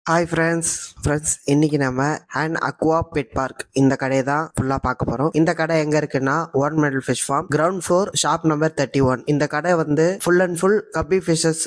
Hi friends இன்னைக்கு நம்ம and Aqua bed park இந்த கடையை தான் ஃபுல்லாக பார்க்க போகிறோம். இந்த கடை எங்கே இருக்குன்னா one medal fish form ground floor shop number 31. இந்த கடை வந்து ஃபுல் அண்ட் ஃபுல் கப்பி ஃபிஷஸ்,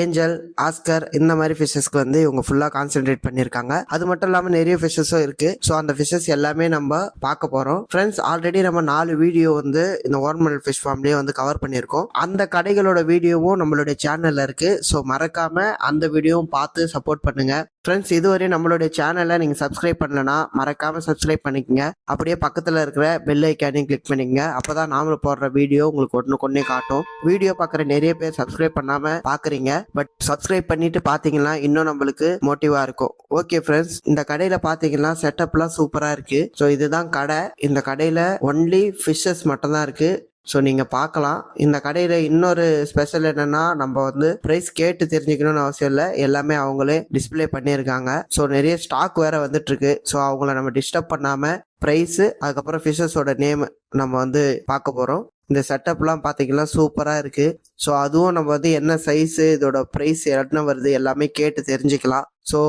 ஏஞ்சல், ஆஸ்கர் இந்த மாதிரி ஃபிஷஸ்க்கு வந்து இவங்க ஃபுல்லாக கான்சென்ட்ரேட் பண்ணியிருக்காங்க. அது மட்டும் இல்லாமல் நிறைய ஃபிஷஸும் இருக்குது. ஸோ அந்த ஃபிஷஸ் எல்லாமே நம்ம பார்க்க போகிறோம். ஃப்ரெண்ட்ஸ் ஆல்ரெடி நம்ம 4 வீடியோ வந்து இந்த ஒன் மெடல் ஃபிஷ் ஃபார்ம்லேயே வந்து கவர் பண்ணியிருக்கோம். அந்த கடைகளோட வீடியோவும் நம்மளுடைய சேனலில் இருக்குது. ஸோ மறக்காமல் அந்த வீடியோவும் பார்த்து சப்போர்ட் பண்ணுங்கள். ஃப்ரெண்ட்ஸ் இதுவரை நம்மளுடைய சேனலை நீங்கள் சப்ஸ்கிரைப் பண்ணலன்னா மறக்காமல் சப்ஸ்கிரைப் பண்ணிக்கங்க. அப்படியே பக்கத்தில் இருக்கிற பெல் ஐக்கானையும் கிளிக் பண்ணிக்கங்க. அப்போ தான் நாமளும் போடுற வீடியோ உங்களுக்கு ஒன்றுக்கொன்னே காட்டும். வீடியோ பார்க்குற நிறைய பேர் சப்ஸ்கிரைப் பண்ணாமல் பார்க்குறீங்க. பட் சப்ஸ்கிரைப் பண்ணிட்டு பார்த்தீங்கன்னா இன்னும் நம்மளுக்கு மோட்டிவாக இருக்கும். ஓகே ஃப்ரெண்ட்ஸ், இந்த கடையில் பார்த்தீங்கன்னா செட்டப்லாம் சூப்பராக இருக்குது. ஸோ இதுதான் கடை. இந்த கடையில் ஒன்லி ஃபிஷ்ஷஸ் மட்டும்தான் இருக்குது. ஸோ நீங்கள் பார்க்கலாம். இந்த கடையில் இன்னொரு ஸ்பெஷல் என்னென்னா, நம்ம வந்து ப்ரைஸ் கேட்டு தெரிஞ்சுக்கணும்னு அவசியம் இல்லை. எல்லாமே அவங்களே டிஸ்பிளே பண்ணியிருக்காங்க. ஸோ நிறைய ஸ்டாக் வேறு வந்துட்டுருக்கு. ஸோ அவங்கள நம்ம டிஸ்டர்ப் பண்ணாமல் ப்ரைஸு, அதுக்கப்புறம் ஃபிஷஸோட நேம் நம்ம வந்து பார்க்க போகிறோம். இந்த செட்டப்லாம் பார்த்தீங்கன்னா சூப்பராக இருக்குது. ஸோ அதுவும் நம்ம வந்து என்ன சைஸு, இதோட ப்ரைஸ் என்ன வருது எல்லாமே கேட்டு தெரிஞ்சுக்கலாம். ஸோ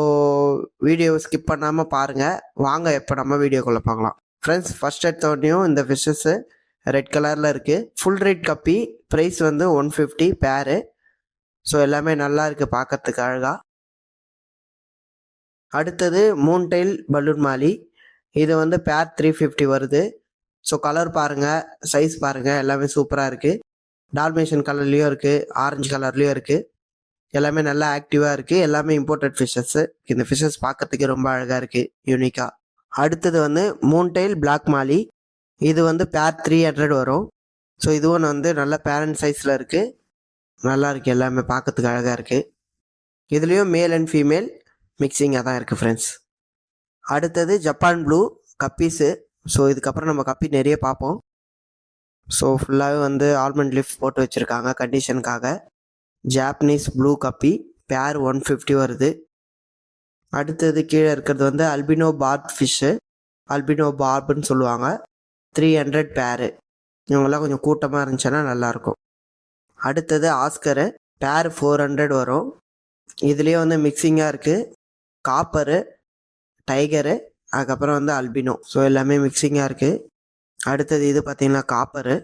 வீடியோவை ஸ்கிப் பண்ணாமல் பாருங்கள். வாங்க இப்போ நம்ம வீடியோக்குள்ளே பார்க்கலாம். ஃப்ரெண்ட்ஸ் ஃபஸ்ட் எடுத்தோடனையும் இந்த ஃபிஷ்ஷஸ்ஸு ரெட் கலரில் இருக்குது. ஃபுல் ரெட் கப்பி. ப்ரைஸ் வந்து 150 பேரு. ஸோ எல்லாமே நல்லா இருக்குது பார்க்கறதுக்கு அழகாக. அடுத்தது மூன் டைல் பலூன் மாலி. இது வந்து பேர் 350 வருது. ஸோ கலர் பாருங்கள், சைஸ் பாருங்கள், எல்லாமே சூப்பராக இருக்குது. டால்மேஷன் கலர்லேயும் இருக்குது, ஆரஞ்சு கலர்லேயும் இருக்குது. எல்லாமே நல்லா ஆக்டிவாக இருக்குது. எல்லாமே இம்போர்ட்டட் ஃபிஷ்ஷஸ்ஸு. இந்த ஃபிஷ்ஷஸ் பார்க்கறதுக்கு ரொம்ப அழகாக இருக்குது, யூனிக்காக. அடுத்தது வந்து மூன் டைல் பிளாக் மாலி. இது வந்து பேர் 300 வரும். ஸோ இதுவும் வந்து நல்ல பேரண்ட் சைஸில் இருக்குது. நல்லா இருக்குது, எல்லாமே பார்க்கறதுக்கு அழகாக இருக்குது. இதுலேயும் மேல் அண்ட் ஃபீமேல் மிக்சிங்காக தான் இருக்குது ஃப்ரெண்ட்ஸ். அடுத்தது ஜப்பான் ப்ளூ கப்பீஸு. ஸோ இதுக்கப்புறம் நம்ம கப்பி நிறைய பார்ப்போம். ஸோ ஃபுல்லாகவே வந்து ஆல்மண்ட் லீஃப் போட்டு வச்சுருக்காங்க கண்டிஷனுக்காக. ஜாப்பனீஸ் ப்ளூ கப்பி பேர் 150 வருது. அடுத்தது கீழே இருக்கிறது வந்து அல்பினோ பார்ப் ஃபிஷ்ஷு. அல்பினோ பார்ப்னு சொல்லுவாங்க. 300 பேரு. இவங்கெல்லாம் கொஞ்சம் கூட்டமாக இருந்துச்சுன்னா நல்லாயிருக்கும். அடுத்தது ஆஸ்கரு பேர் 400 வரும். இதுலேயே வந்து மிக்சிங்காக இருக்குது. காப்பரு, டைகரு, அதுக்கப்புறம் வந்து அல்பினோ. ஸோ எல்லாமே மிக்சிங்காக இருக்குது. அடுத்தது இது பார்த்திங்கன்னா காப்பரு.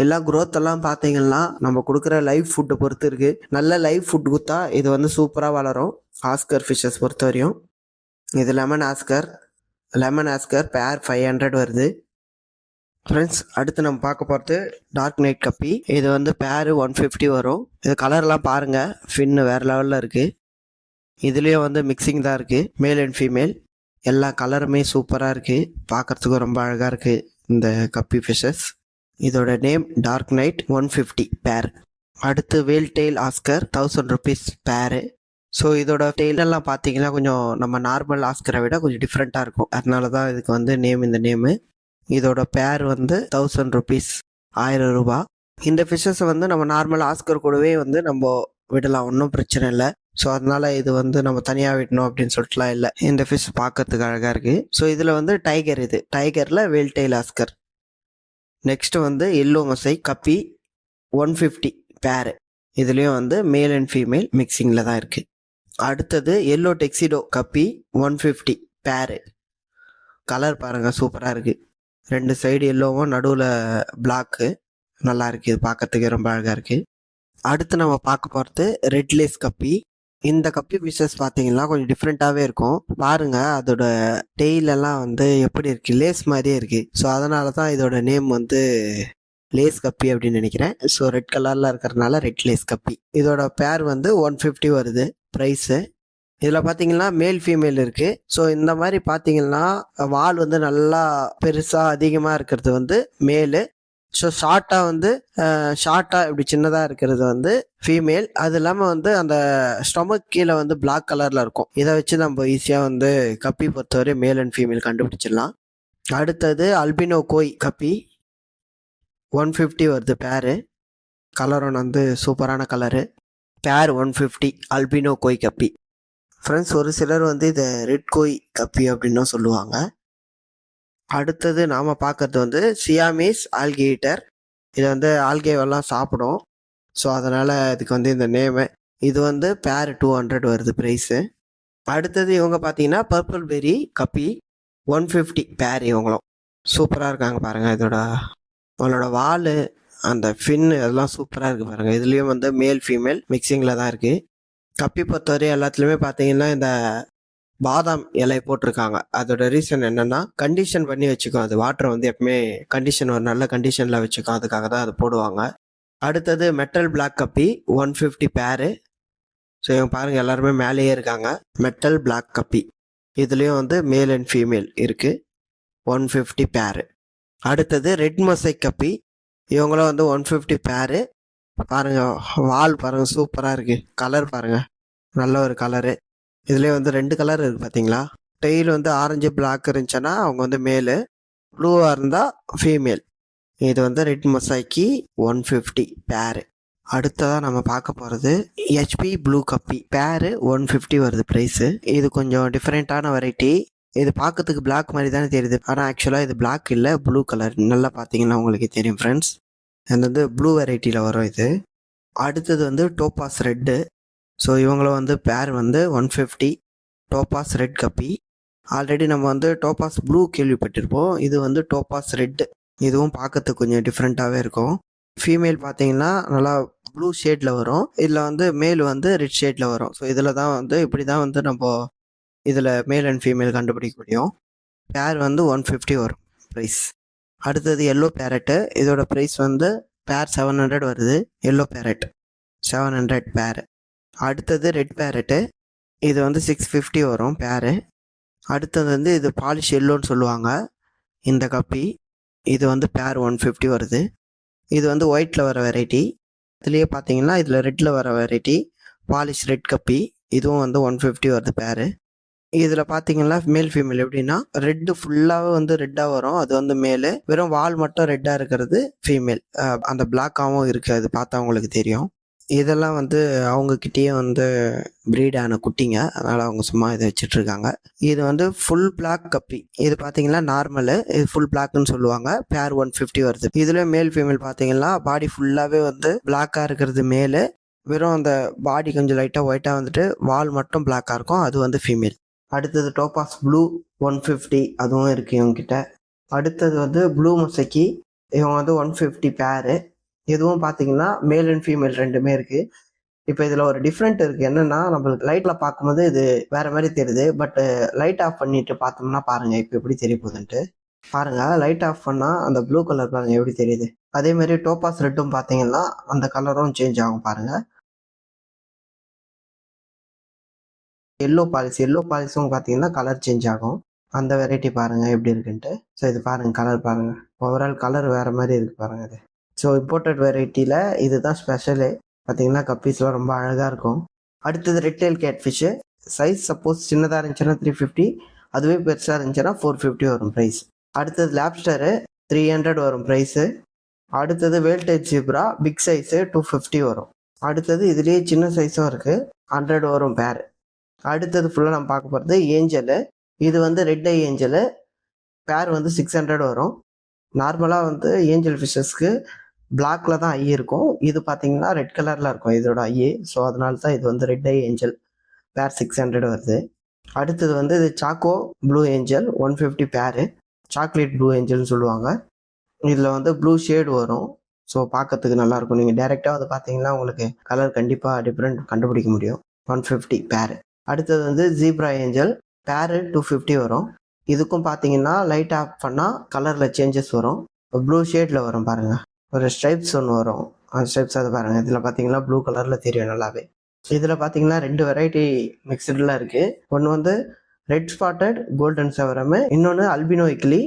எல்லாம் க்ரோத்தெல்லாம் பார்த்தீங்கன்னா நம்ம கொடுக்குற லைவ் ஃபுட்டை பொறுத்து இருக்குது. நல்ல லைவ் ஃபுட் கொடுத்தா இது வந்து சூப்பராக வளரும். ஆஸ்கர் ஃபிஷ்ஷஸ் பொறுத்த வரையும். இது லெமன் ஆஸ்கர் பேர் 500 வருது. ஃப்ரெண்ட்ஸ் அடுத்து நம்ம பார்க்க போகிறது டார்க் நைட் கப்பி. இது வந்து பேர் 150 வரும். இது கலர்லாம் பாருங்கள், ஃபின்னு வேறு லெவலில் இருக்குது. இதுலேயும் வந்து மிக்சிங் தான் இருக்குது, மேல் அண்ட் ஃபீமேல். எல்லா கலருமே சூப்பராக இருக்குது, பார்க்குறதுக்கும் ரொம்ப அழகாக இருக்குது இந்த கப்பி ஃபிஷ்ஷஸ். இதோட நேம் டார்க் நைட் 150 பேர். அடுத்து வேல் டெயில் ஆஸ்கர் 1000 ருபீஸ் பேரு. ஸோ இதோட டெய்லெல்லாம் பார்த்தீங்கன்னா கொஞ்சம் நம்ம நார்மல் ஆஸ்கரை விட கொஞ்சம் டிஃப்ரெண்ட்டாக இருக்கும். அதனால தான் இதுக்கு வந்து இந்த நேமு. இதோட பேர் வந்து 1000 ருபீஸ், 1000 ரூபா. இந்த ஃபிஷ்ஷஸை வந்து நம்ம நார்மல் ஆஸ்கர் கூடவே வந்து நம்ம விடலாம், ஒன்றும் பிரச்சனை இல்லை. ஸோ அதனால இது வந்து நம்ம தனியாக விடணும் அப்படின்னு சொல்லிட்டுலாம் இல்லை. இந்த ஃபிஷ் பார்க்கறதுக்கு அழகாக இருக்குது. ஸோ இதில் வந்து டைகர், இது டைகரில் வேல் டெயில் ஆஸ்கர். நெக்ஸ்ட்டு வந்து எல்லோ மொசை கப்பி 150 பேரு. இதுலேயும் வந்து மேல் அண்ட் ஃபீமேல் மிக்சிங்கில் தான் இருக்குது. அடுத்தது எல்லோ டெக்ஸிடோ கப்பி 150 பேரு. கலர் பாருங்கள், சூப்பராக இருக்குது. 2 சைடு எல்லோவும், நடுவில் பிளாக்கு. நல்லா இருக்குது, பார்க்கறதுக்கு ரொம்ப அழகாக இருக்குது. அடுத்து நம்ம பார்க்க போகிறது ரெட் லேஸ் கப்பி. இந்த கப்பி ஃபிஷஸ் பார்த்தீங்கன்னா கொஞ்சம் டிஃப்ரெண்ட்டாகவே இருக்கும். பாருங்கள் அதோட டெய்லெல்லாம் வந்து எப்படி இருக்குது, லேஸ் மாதிரியே இருக்குது. ஸோ அதனால தான் இதோட நேம் வந்து லேஸ் கப்பி அப்படின்னு நினைக்கிறேன். ஸோ ரெட் கலரில் இருக்கிறதுனால ரெட் லேஸ் கப்பி. இதோட பேர் வந்து 150 வருது ப்ரைஸு. இதில் பார்த்தீங்கன்னா மேல் ஃபீமேல் இருக்குது. ஸோ இந்த மாதிரி பார்த்தீங்கன்னா வால் வந்து நல்லா பெருசாக அதிகமாக இருக்கிறது வந்து மேலு. ஸோ ஷார்ட்டாக இப்படி சின்னதாக இருக்கிறது வந்து ஃபீமேல். அது இல்லாமல் வந்து அந்த ஸ்டொமக் கீழே வந்து பிளாக் கலரில் இருக்கும். இதை வச்சு நம்ம ஈஸியாக வந்து கப்பி பொறுத்தவரை மேல் அண்ட் ஃபீமேல் கண்டுபிடிச்சிடலாம். அடுத்தது அல்பினோ கோய் கப்பி 150 வருது பேரு. கலரும் வந்து சூப்பரான கலரு. பேர் 150 அல்பினோ கோய் கப்பி. ஃப்ரெண்ட்ஸ் ஒரு சிலர் வந்து இதை ரெட் கோய் கப்பி அப்படின்னும் சொல்லுவாங்க. அடுத்தது நாம் பார்க்குறது வந்து சியாமீஸ் ஆல்கேட்டர். இது வந்து ஆல்கேவெல்லாம் சாப்பிடும். ஸோ அதனால் இதுக்கு வந்து இந்த நேமு. இது வந்து பேர் 200 வருது ப்ரைஸு. அடுத்தது இவங்க பார்த்தீங்கன்னா பர்பிள் பெரி கப்பி 150 பேர். இவங்களும் சூப்பராக இருக்காங்க பாருங்கள். அவளோட வால் அந்த ஃபின்னு அதெல்லாம் சூப்பராக இருக்குது பாருங்கள். இதுலேயும் வந்து மேல் ஃபீமேல் மிக்சிங்கில் தான் இருக்குது. கப்பி பொறுத்தவரை எல்லாத்துலேயுமே பார்த்தீங்கன்னா இந்த பாதாம் இலை போட்டிருக்காங்க. அதோட ரீசன் என்னன்னா கண்டிஷன் பண்ணி வச்சுக்கோ. அது வாட்டரை வந்து எப்பவுமே கண்டிஷன் ஒரு நல்ல கண்டிஷனில் வச்சுக்கோ, அதுக்காக தான் அது போடுவாங்க. அடுத்தது மெட்டல் பிளாக் கப்பி 150 பேரு. ஸோ இவங்க பாருங்கள் எல்லாருமே மேலேயே இருக்காங்க. மெட்டல் பிளாக் கப்பி இதுலேயும் வந்து மேல் அண்ட் ஃபீமேல் இருக்குது. 150 பேரு. அடுத்தது ரெட் மொசைக் கப்பி. இவங்களும் வந்து 150 பேரு. பாருங்கள் வால் பாருங்கள் சூப்பராக இருக்குது. கலர் பாருங்கள் நல்ல ஒரு கலரு. இதுலேயே வந்து 2 கலர் இருக்குது பார்த்தீங்களா. டெய்ல் வந்து ஆரஞ்சு பிளாக் இருந்துச்சுன்னா அவங்க வந்து மேலு, ப்ளூவாக இருந்தால் ஃபீமேல். இது வந்து ரெட் மொசைக்கி 150 பேரு. அடுத்ததாக நம்ம பார்க்க போகிறது ஹெச்பி ப்ளூ கப்பி பேரு 150 வருது ப்ரைஸு. இது கொஞ்சம் டிஃப்ரெண்ட்டான வெரைட்டி. இது பார்க்கறதுக்கு பிளாக் மாதிரி தானே தெரியுது, ஆனால் ஆக்சுவலாக இது பிளாக் இல்லை, ப்ளூ கலர். நல்லா பார்த்தீங்கன்னா உங்களுக்கு தெரியும் ஃப்ரெண்ட்ஸ். இது வந்து ப்ளூ வெரைட்டியில் வரும் இது. அடுத்தது வந்து டோபாஸ் ரெட்டு. ஸோ இவங்களும் வந்து பேர் வந்து 150 டோபாஸ் ரெட் கப்பி. ஆல்ரெடி நம்ம வந்து டோபாஸ் ப்ளூ கேள்விப்பட்டிருப்போம். இது வந்து டோபாஸ் ரெட்டு. இதுவும் பார்க்கறதுக்கு கொஞ்சம் டிஃப்ரெண்ட்டாகவே இருக்கும். ஃபீமேல் பார்த்தீங்கன்னா நல்லா ப்ளூ ஷேடில் வரும். இதில் வந்து மேல் வந்து ரெட் ஷேடில் வரும். ஸோ இதில் தான் வந்து இப்படி தான் வந்து நம்ம இதில் மேல் அண்ட் ஃபீமேல் கண்டுபிடிக்க முடியும். பேர் வந்து 150 வரும் ப்ரைஸ். அடுத்தது எல்லோ பேரட்டு. இதோட ப்ரைஸ் வந்து பேர் 700 வருது. எல்லோ பேரட் 700 பேர். அடுத்தது ரெட் பேரட்டு. இது வந்து 650 வரும் பேரு. அடுத்தது வந்து இது பாலிஷ் எல்லோன்னு சொல்லுவாங்க இந்த கப்பி. இது வந்து பேர் 150 வருது. இது வந்து ஒயிட்டில் வர வெரைட்டி. இதுலேயே பார்த்தீங்கன்னா இதில் ரெட்டில் வர வெரைட்டி பாலிஷ் ரெட் கப்பி. இதுவும் வந்து 150 வருது பேரு. இதில் பார்த்தீங்கன்னா மேல் ஃபீமேல் எப்படின்னா ரெட்டு ஃபுல்லாகவே வந்து ரெட்டாக வரும், அது வந்து மேலு. வெறும் வால் மட்டும் ரெட்டாக இருக்கிறது ஃபீமேல். அந்த பிளாக்காகவும் இருக்குது, அது பார்த்தா அவங்களுக்கு தெரியும். இதெல்லாம் வந்து அவங்கக்கிட்டேயே வந்து ப்ரீட் ஆன குட்டிங்க, அதனால் அவங்க சும்மா இதை வச்சிட்ருக்காங்க. இது வந்து ஃபுல் பிளாக் கப்பி. இது பார்த்தீங்கன்னா நார்மலு, இது ஃபுல் பிளாக்னு சொல்லுவாங்க. பேர் 150 வருது. இதில் மேல் ஃபீமேல் பார்த்தீங்கன்னா பாடி ஃபுல்லாகவே வந்து பிளாக்காக இருக்கிறது மேலு. வெறும் அந்த பாடி கொஞ்சம் லைட்டாக ஒயிட்டாக வந்துட்டு வால் மட்டும் பிளாக்காக இருக்கும், அது வந்து ஃபீமேல். அடுத்தது டோபாஸ் ப்ளூ 150, அதுவும் இருக்குது இவங்ககிட்ட. அடுத்தது வந்து ப்ளூ மொசைக்கி. இவங்க வந்து 150 பேரு. இதுவும் பார்த்தீங்கன்னா மேல் அண்ட் ஃபீமேல் ரெண்டுமே இருக்குது. இப்போ இதில் ஒரு டிஃப்ரெண்ட் இருக்குது. என்னென்னா நம்மளுக்கு லைட்டில் பார்க்கும்போது இது வேறு மாதிரி தெரியுது, பட்டு லைட் ஆஃப் பண்ணிட்டு பார்த்தோம்னா பாருங்கள் இப்போ எப்படி தெரிய போகுதுன்ட்டு. பாருங்கள் லைட் ஆஃப் பண்ணால் அந்த ப்ளூ கலர் பாருங்கள் எப்படி தெரியுது. அதேமாதிரி டோபாஸ் ரெட்டும் பார்த்தீங்கன்னா அந்த கலரும் சேஞ்ச் ஆகும் பாருங்கள். எல்லோ பாலிஸும் பார்த்தீங்கன்னா கலர் சேஞ்ச் ஆகும். அந்த வெரைட்டி பாருங்கள் எப்படி இருக்குன்ட்டு. ஸோ இது பாருங்கள் கலர் பாருங்கள், ஓவரால் கலர் வேறு மாதிரி இருக்குது பாருங்கள் இது. ஸோ இம்போர்ட்டட் வெரைட்டியில் இதுதான் ஸ்பெஷலு. பார்த்தீங்கன்னா கப்பீஸ்லாம் ரொம்ப அழகாக இருக்கும். அடுத்தது red tail cat fish. Size suppose சின்னதாக இருந்துச்சுன்னா 350, அதுவே பெருசாக இருந்துச்சுன்னா 450 வரும் ப்ரைஸ். அடுத்தது லேப்ஸ்டரு 300 வரும் ப்ரைஸு. அடுத்தது வேல்டேஜ் ஜீப்ரா பிக் சைஸு 250 வரும். அடுத்தது இதுலேயே சின்ன சைஸும் இருக்குது, 100 வரும் பேர். அடுத்தது ஃபுல்லாக நம்ம பார்க்க போகிறது ஏஞ்சலு. இது வந்து ரெட் ஐ ஏஞ்சலு. பேர் வந்து 600 வரும். நார்மலாக வந்து ஏஞ்சல் ஃபிஷ்ஷஸ்க்கு பிளாக்ல தான் ஐ இருக்கும். இது பார்த்தீங்கன்னா ரெட் கலரில் இருக்கும் இதோட ஐ. ஸோ அதனால தான் இது வந்து ரெட் ஐ ஏஞ்சல். பேர் 600 வருது. அடுத்தது வந்து இது சாக்கோ ப்ளூ ஏஞ்சல் 150 பேரு. சாக்லேட் ப்ளூ ஏஞ்சல்னு சொல்லுவாங்க. இதில் வந்து ப்ளூ ஷேடு வரும். ஸோ பார்க்கறதுக்கு நல்லாயிருக்கும். நீங்கள் டேரெக்டாக வந்து பார்த்தீங்கன்னா உங்களுக்கு கலர் கண்டிப்பாக டிஃப்ரெண்ட் கண்டுபிடிக்க முடியும். 150 பேரு. அடுத்தது வந்து ஜீப்ரா ஏஞ்சல் பேரு 250 வரும். இதுக்கும் பார்த்தீங்கன்னா லைட் ஆஃப் பண்ணால் கலரில் சேஞ்சஸ் வரும். ப்ளூ ஷேடில் வரும் பாருங்கள். ஒரு ஸ்ட்ரைப்ஸ் ஒன்று வரும், அந்த ஸ்ட்ரைப்ஸ் அது பாருங்கள். இதில் பார்த்தீங்கன்னா ப்ளூ கலரில் தெரியும் நல்லாவே. இதில் பார்த்தீங்கன்னா 2 வெரைட்டி மிக்சடில் இருக்குது. ஒன்று வந்து ரெட் ஸ்பாட்டட் கோல்டன் செவரமு, இன்னொன்று அல்பினோ இக்லி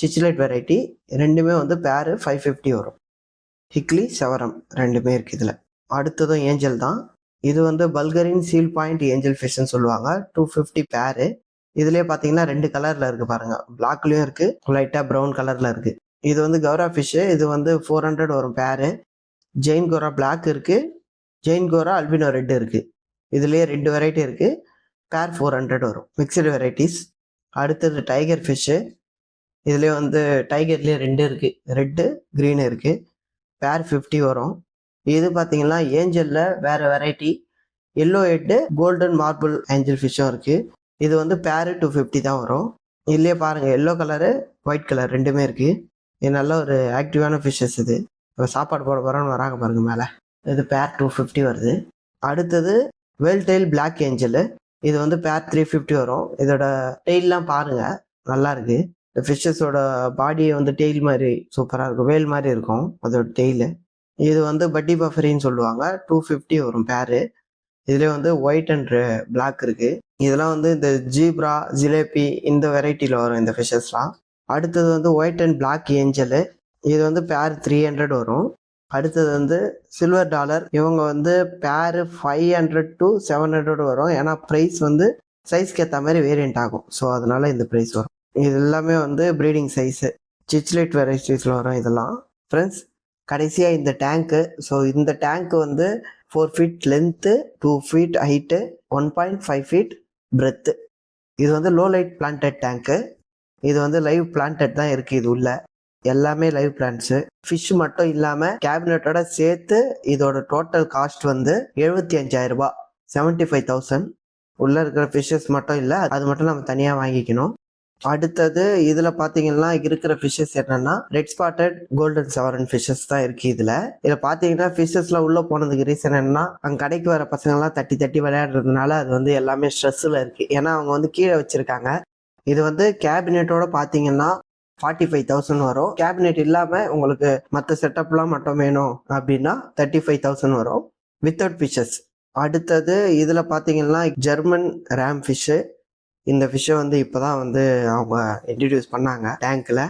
சிச்சிலைட் வெரைட்டி. ரெண்டுமே வந்து பேரு 550 வரும். ஹிக்லி செவரம் ரெண்டுமே இருக்குது இதில். அடுத்ததும் ஏஞ்சல் தான். இது வந்து பல்கரின் சீல் பாயிண்ட் ஏஞ்சல் ஃபிஷ்ன்னு சொல்லுவாங்க. 250 பேரு. இதுலேயே பார்த்தீங்கன்னா 2 கலரில் இருக்குது பாருங்கள். பிளாக்லேயும் இருக்குது, லைட்டாக ப்ரௌன் கலரில் இருக்குது. இது வந்து கௌரா ஃபிஷ்ஷு. இது வந்து 400 வரும் பேரு. ஜெயின் கோரா பிளாக் இருக்குது, ஜெயின் கோரா அல்பினோ ரெட் இருக்குது. இதுலேயே 2 வெரைட்டி இருக்குது. பேர் 400 வரும். Mixed varieties. அடுத்தது டைகர் ஃபிஷ்ஷு. இதுலேயே வந்து டைகர்லேயே 2 இருக்குது, ரெட்டு க்ரீனு இருக்குது. பேர் 50 வரும். இது பார்த்தீங்கன்னா ஏஞ்சலில் வேறு variety. Yellow head golden marble angel ஃபிஷ்ஷும் இருக்குது. இது வந்து பேரு 250 தான் வரும். இதுலேயே பாருங்கள் எல்லோ கலரு ஒயிட் கலர் ரெண்டுமே இருக்குது. இது நல்ல ஒரு ஆக்டிவான ஃபிஷ்ஷஸ். இது இப்போ சாப்பாடு போட போகிறோன்னு வராங்க பாருங்கள் மேலே. இது பேர் 250 வருது. அடுத்தது வேல் டெயில் பிளாக் ஏஞ்சலு. இது வந்து பேர் 350 வரும். இதோட டெய்லாம் பாருங்கள் நல்லா இருக்கு. இந்த ஃபிஷ்ஷஸோட பாடியை வந்து டெய்ல் மாதிரி சூப்பராக இருக்கும், வேல் மாதிரி இருக்கும் அதோட டெய்லு. இது வந்து பட்டி பஃபரின்னு சொல்லுவாங்க. 250 வரும் பேரு. இதுலேயே வந்து ஒயிட் அண்ட் பிளாக் இருக்குது. இதெல்லாம் வந்து இந்த ஜீப்ரா ஜிலேபி இந்த வெரைட்டியில் வரும் இந்த ஃபிஷ்ஷஸ்லாம். அடுத்தது வந்து ஒயிட் அண்ட் பிளாக் ஏஞ்சலு. இது வந்து பேர் 300 வரும். அடுத்தது வந்து சில்வர் டாலர். இவங்க வந்து பேரு 500 to 700 வரும். ஏன்னா ப்ரைஸ் வந்து சைஸ்க்கு ஏற்ற மாதிரி வேரியண்ட் ஆகும். ஸோ அதனால இந்த ப்ரைஸ் வரும். இது எல்லாமே வந்து ப்ரீடிங் சைஸு சிச்லைட் வெரைட்டிஸில் வரும் இதெல்லாம். ஃப்ரெண்ட்ஸ், கடைசியாக இந்த டேங்க்கு. ஸோ இந்த டேங்க்கு வந்து 4 feet length, 2 feet height, 1.5 feet breadth. இது வந்து லோ லைட் பிளான்டட் டேங்க்கு. இது வந்து லைவ் பிளான்டட் தான் இருக்குது. இது உள்ள எல்லாமே லைவ் பிளான்ட்ஸு. ஃபிஷ் மட்டும் இல்லாமல் கேபினட்டோட சேர்த்து இதோட டோட்டல் காஸ்ட் வந்து 75,000 ரூபாய், 75,000. உள்ளே இருக்கிற ஃபிஷ்ஷஸ் மட்டும் இல்லை, அது மட்டும் நம்ம தனியாக வாங்கிக்கணும். அடுத்தது இதில் பார்த்தீங்கன்னா இருக்கிற ஃபிஷ்ஷஸ் என்னென்னா red spotted golden sovereign fishes தான் இருக்குது இதில். இதில் பார்த்தீங்கன்னா ஃபிஷ்ஷஸ்லாம் உள்ளே போனதுக்கு ரீசன் என்னன்னா, அங்கே கடைக்கு வர பசங்கள்லாம் தட்டி தட்டி விளையாடுறதுனால அது வந்து எல்லாமே ஸ்ட்ரெஸ்ஸில் இருக்குது. ஏன்னா அவங்க வந்து கீழே வச்சுருக்காங்க. இது வந்து கேபினெட்டோட பார்த்தீங்கன்னா 45,000 வரும். கேபினெட் இல்லாமல் உங்களுக்கு மற்ற செட்டப்லாம் மட்டும் வேணும் அப்படின்னா 35,000 வரும் வித்தவுட் ஃபிஷ்ஷஸ். அடுத்தது இதில் பார்த்தீங்கன்னா ஜெர்மன் ரேம் ஃபிஷ்ஷு. இந்த ஃபிஷ்ஷை வந்து இப்போ தான் வந்து அவங்க இன்ட்ரடியூஸ் பண்ணாங்க டேங்க்கில்.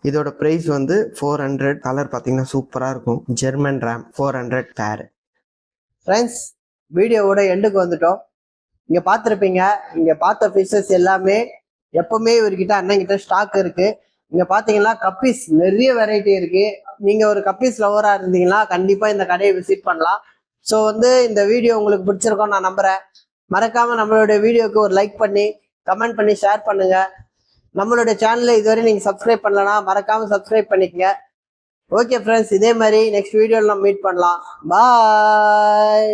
இதோட ப்ரைஸ் வந்து 400. கலர் பார்த்தீங்கன்னா சூப்பராக இருக்கும். ஜெர்மன் ரேம் 400 பேர். ஃப்ரெண்ட்ஸ், வீடியோவோட எண்டுக்கு வந்துட்டோம். இங்கே பார்த்துருப்பீங்க. இங்கே பார்த்த ஃபிஷ்ஷஸ் எல்லாமே எப்பவுமே இவர்கிட்ட அண்ணங்கிட்ட ஸ்டாக் இருக்குது. இங்கே பார்த்தீங்கன்னா கப்பீஸ் நிறைய வெரைட்டி இருக்குது. நீங்கள் ஒரு கப்பீஸ் லவராக இருந்தீங்கன்னா கண்டிப்பாக இந்த கடையை விசிட் பண்ணலாம். ஸோ வந்து இந்த வீடியோ உங்களுக்கு பிடிச்சிருக்கோம் நான் நம்புகிறேன். மறக்காமல் நம்மளுடைய வீடியோவுக்கு ஒரு லைக் பண்ணி கமெண்ட் பண்ணி ஷேர் பண்ணுங்க. நம்மளுடைய சேனலை இதுவரை நீங்கள் சப்ஸ்கிரைப் பண்ணலன்னா மறக்காமல் சப்ஸ்கிரைப் பண்ணிக்கங்க. ஓகே ஃப்ரெண்ட்ஸ், இதே மாதிரி நெக்ஸ்ட் வீடியோவில் நம்ம மீட் பண்ணலாம். பாய்.